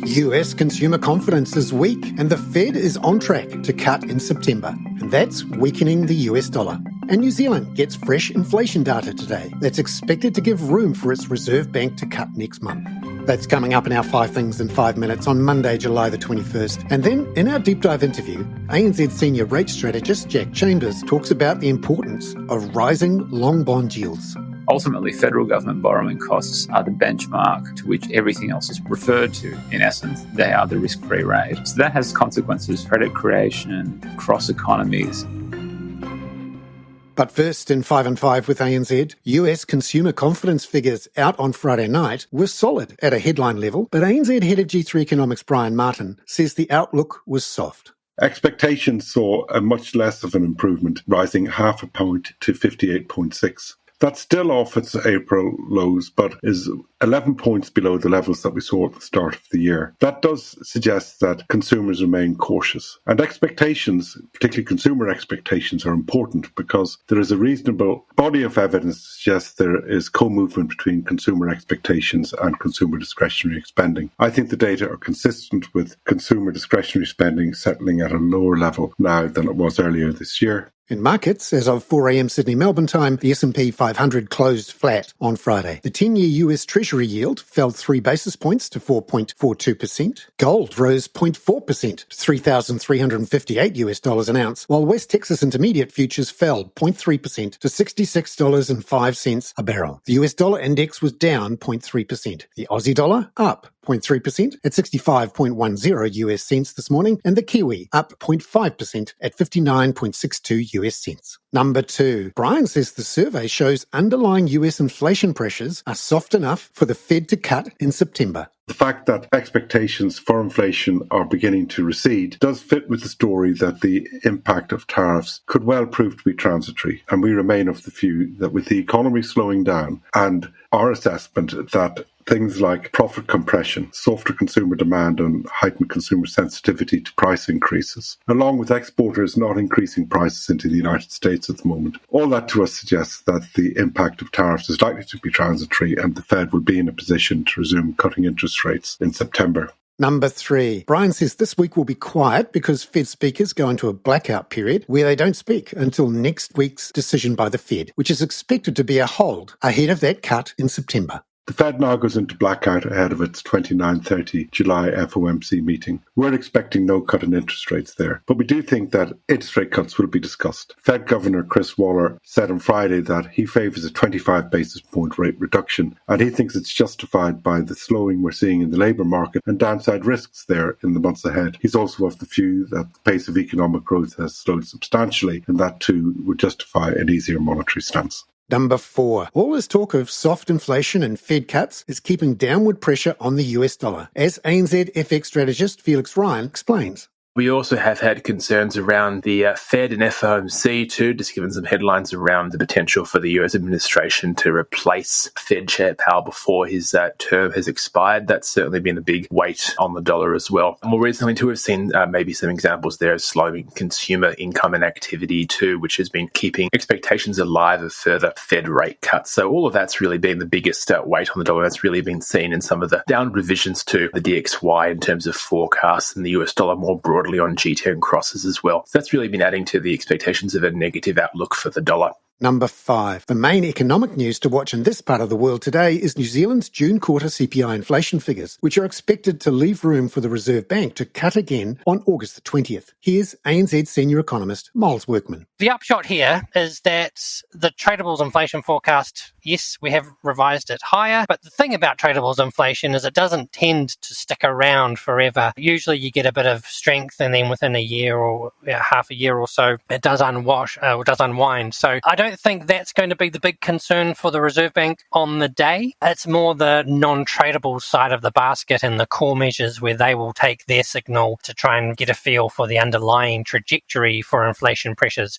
US consumer confidence is weak and the Fed is on track to cut in September. And that's weakening the US dollar. And New Zealand gets fresh inflation data today that's expected to give room for its Reserve Bank to cut next month. That's coming up in our 5 Things in 5 Minutes on Monday, July the 21st. And then in our deep dive interview, ANZ senior rate strategist Jack Chambers talks about the importance of rising long bond yields. Ultimately, federal government borrowing costs are the benchmark to which everything else is referred to. In essence, they are the risk-free rate. So that has consequences for credit creation across economies. But first, in 5 and 5 with ANZ, US consumer confidence figures out on Friday night were solid at a headline level, but ANZ head of G3 Economics Brian Martin says the outlook was soft. Expectations saw a much less of an improvement, rising half a point to 58.6. That's still off its April lows, but is 11 points below the levels that we saw at the start of the year. That does suggest that consumers remain cautious. And expectations, particularly consumer expectations, are important because there is a reasonable body of evidence to suggest there is co-movement between consumer expectations and consumer discretionary spending. I think the data are consistent with consumer discretionary spending settling at a lower level now than it was earlier this year. In markets, as of 4 a.m. Sydney-Melbourne time, the S&P 500 closed flat on Friday. The 10-year US Treasury yield fell 3 basis points to 4.42%. Gold rose 0.4% to $3,358 an ounce, while West Texas Intermediate futures fell 0.3% to $66.05 a barrel. The US dollar index was down 0.3%. The Aussie dollar up 0.3% at 65.10 US cents this morning, and the Kiwi up 0.5% at 59.62 US cents. Number 2. Brian says the survey shows underlying US inflation pressures are soft enough for the Fed to cut in September. The fact that expectations for inflation are beginning to recede does fit with the story that the impact of tariffs could well prove to be transitory, and we remain of the view that with the economy slowing down and our assessment that things like profit compression, softer consumer demand and heightened consumer sensitivity to price increases, along with exporters not increasing prices into the United States at the moment, all that to us suggests that the impact of tariffs is likely to be transitory and the Fed will be in a position to resume cutting interest rates in September. Number 3. Brian says this week will be quiet because Fed speakers go into a blackout period where they don't speak until next week's decision by the Fed, which is expected to be a hold ahead of that cut in September. The Fed now goes into blackout ahead of its 29-30 July FOMC meeting. We're expecting no cut in interest rates there, but we do think that interest rate cuts will be discussed. Fed Governor Chris Waller said on Friday that he favours a 25 basis point rate reduction, and he thinks it's justified by the slowing we're seeing in the labour market and downside risks there in the months ahead. He's also of the view that the pace of economic growth has slowed substantially, and that too would justify an easier monetary stance. Number 4. All this talk of soft inflation and Fed cuts is keeping downward pressure on the US dollar, as ANZ FX strategist Felix Ryan explains. We also have had concerns around the Fed and FOMC too, just given some headlines around the potential for the US administration to replace Fed Chair Powell before his term has expired. That's certainly been a big weight on the dollar as well. And more recently too, we've seen maybe some examples there of slowing consumer income and activity too, which has been keeping expectations alive of further Fed rate cuts. So all of that's really been the biggest weight on the dollar. That's really been seen in some of the downward revisions to the DXY in terms of forecasts and the US dollar more broadly on G10 crosses as well. So that's really been adding to the expectations of a negative outlook for the dollar. Number 5. The main economic news to watch in this part of the world today is New Zealand's June quarter CPI inflation figures, which are expected to leave room for the Reserve Bank to cut again on August the 20th. Here's ANZ senior economist Miles Workman. The upshot here is that the tradables inflation forecast, yes, we have revised it higher, but the thing about tradables inflation is it doesn't tend to stick around forever. Usually you get a bit of strength and then within a year or half a year or so, it does unwind. So I don't think that's going to be the big concern for the Reserve Bank on the day. It's more the non-tradable side of the basket and the core measures where they will take their signal to try and get a feel for the underlying trajectory for inflation pressures.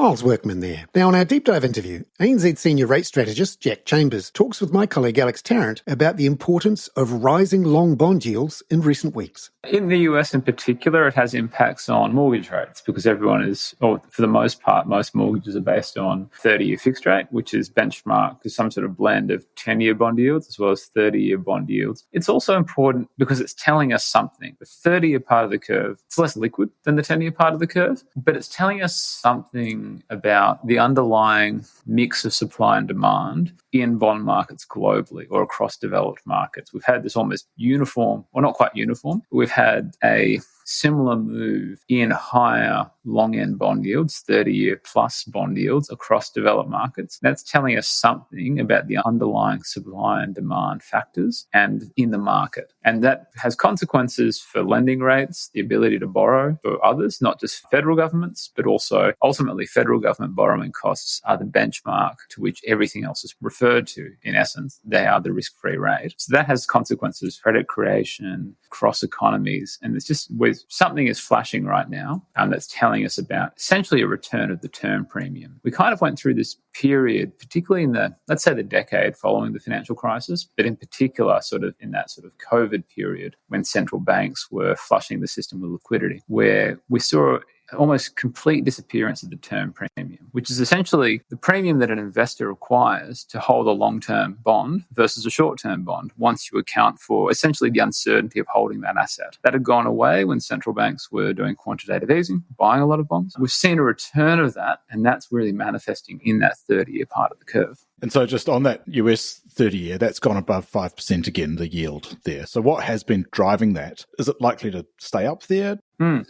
Miles Workman there. Now, in our deep dive interview, ANZ senior rate strategist Jack Chambers talks with my colleague Alex Tarrant about the importance of rising long bond yields in recent weeks. In the US in particular, it has impacts on mortgage rates because everyone is, or for the most part, most mortgages are based on 30-year fixed rate, which is benchmarked to some sort of blend of 10-year bond yields as well as 30-year bond yields. It's also important because it's telling us something. The 30-year part of the curve, it's less liquid than the 10-year part of the curve, but it's telling us something about the underlying mix of supply and demand in bond markets globally or across developed markets. We've had this almost uniform, or not quite uniform, but we've had a similar move in higher long-end bond yields, 30-year plus bond yields across developed markets. That's telling us something about the underlying supply and demand factors and in the market. And that has consequences for lending rates, the ability to borrow for others, not just federal governments, but also ultimately federal government borrowing costs are the benchmark to which everything else is referred to. In essence, they are the risk-free rate. So that has consequences for credit creation across economies. And it's just where something is flashing right now that's telling us about essentially a return of the term premium. We kind of went through this period, particularly in the, let's say, the decade following the financial crisis, but in particular sort of in that sort of COVID period when central banks were flushing the system with liquidity, where we saw almost complete disappearance of the term premium, which is essentially the premium that an investor requires to hold a long-term bond versus a short-term bond once you account for essentially the uncertainty of holding that asset. That had gone away when central banks were doing quantitative easing, buying a lot of bonds. We've seen a return of that, and that's really manifesting in that 30-year part of the curve. And so just on that US 30-year, that's gone above 5% again, the yield there. So what has been driving that? Is it likely to stay up there?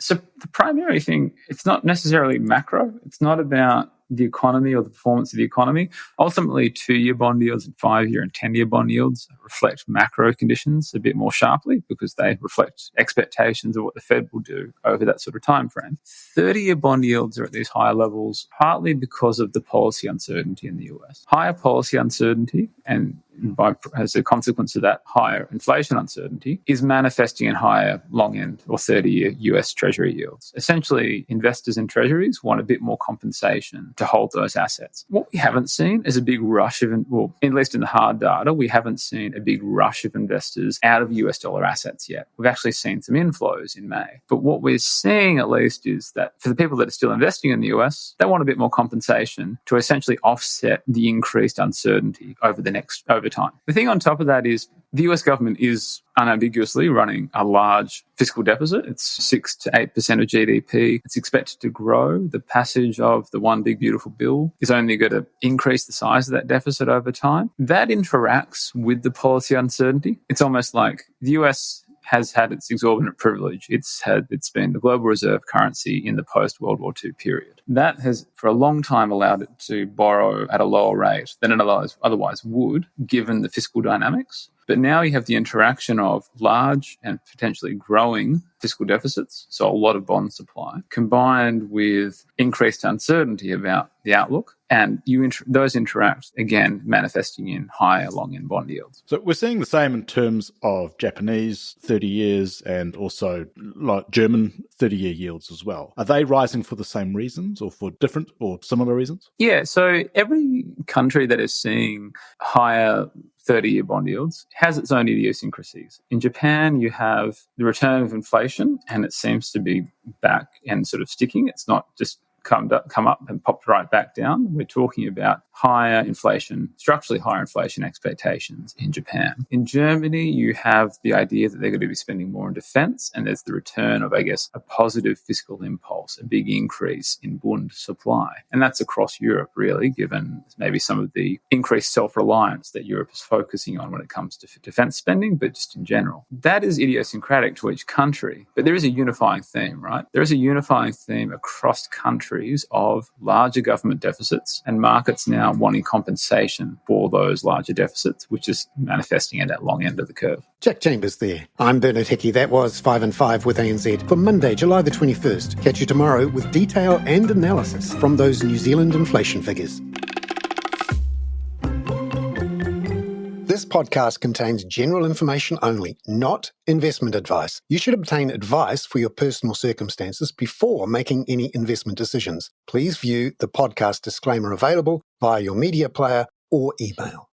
So the primary thing, it's not necessarily macro. It's not about the economy or the performance of the economy. Ultimately, 2-year bond yields and 5-year and 10-year bond yields reflect macro conditions a bit more sharply because they reflect expectations of what the Fed will do over that sort of time frame. 30-year bond yields are at these higher levels partly because of the policy uncertainty in the US. Higher policy uncertainty and as a consequence of that, higher inflation uncertainty is manifesting in higher long-end or 30-year US Treasury yields. Essentially, investors in Treasuries want a bit more compensation to hold those assets. What we haven't seen is a big rush of, well, at least in the hard data, we haven't seen a big rush of investors out of US dollar assets yet. We've actually seen some inflows in May. But what we're seeing at least is that for the people that are still investing in the US, they want a bit more compensation to essentially offset the increased uncertainty over time. The thing on top of that is the US government is unambiguously running a large fiscal deficit. It's 6 to 8% of GDP. It's expected to grow. The passage of the One Big Beautiful Bill is only going to increase the size of that deficit over time. That interacts with the policy uncertainty. It's almost like the US has had its exorbitant privilege. It's been the global reserve currency in the post-World War II period. That has, for a long time, allowed it to borrow at a lower rate than it otherwise would, given the fiscal dynamics. But now you have the interaction of large and potentially growing fiscal deficits, so a lot of bond supply, combined with increased uncertainty about the outlook. And those interact, again, manifesting in higher long-end bond yields. So we're seeing the same in terms of Japanese 30 years and also like German 30-year yields as well. Are they rising for the same reasons or for different or similar reasons? Yeah, so every country that is seeing higher 30-year bond yields has its own idiosyncrasies. In Japan, you have the return of inflation, and it seems to be back and sort of sticking. It's not just come up and popped right back down. We're talking about higher inflation, structurally higher inflation expectations in Japan. In Germany, you have the idea that they're going to be spending more on defense, and there's the return of, I guess, a positive fiscal impulse, a big increase in Bund supply. And that's across Europe, really, given maybe some of the increased self-reliance that Europe is focusing on when it comes to defense spending, but just in general. That is idiosyncratic to each country, but there is a unifying theme, right? There is a unifying theme across countries of larger government deficits and markets now wanting compensation for those larger deficits, which is manifesting at that long end of the curve. Jack Chambers there. I'm Bernard Hickey. That was 5 and 5 with ANZ for Monday, July the 21st. Catch you tomorrow with detail and analysis from those New Zealand inflation figures. This podcast contains general information only, not investment advice. You should obtain advice for your personal circumstances before making any investment decisions. Please view the podcast disclaimer available via your media player or email.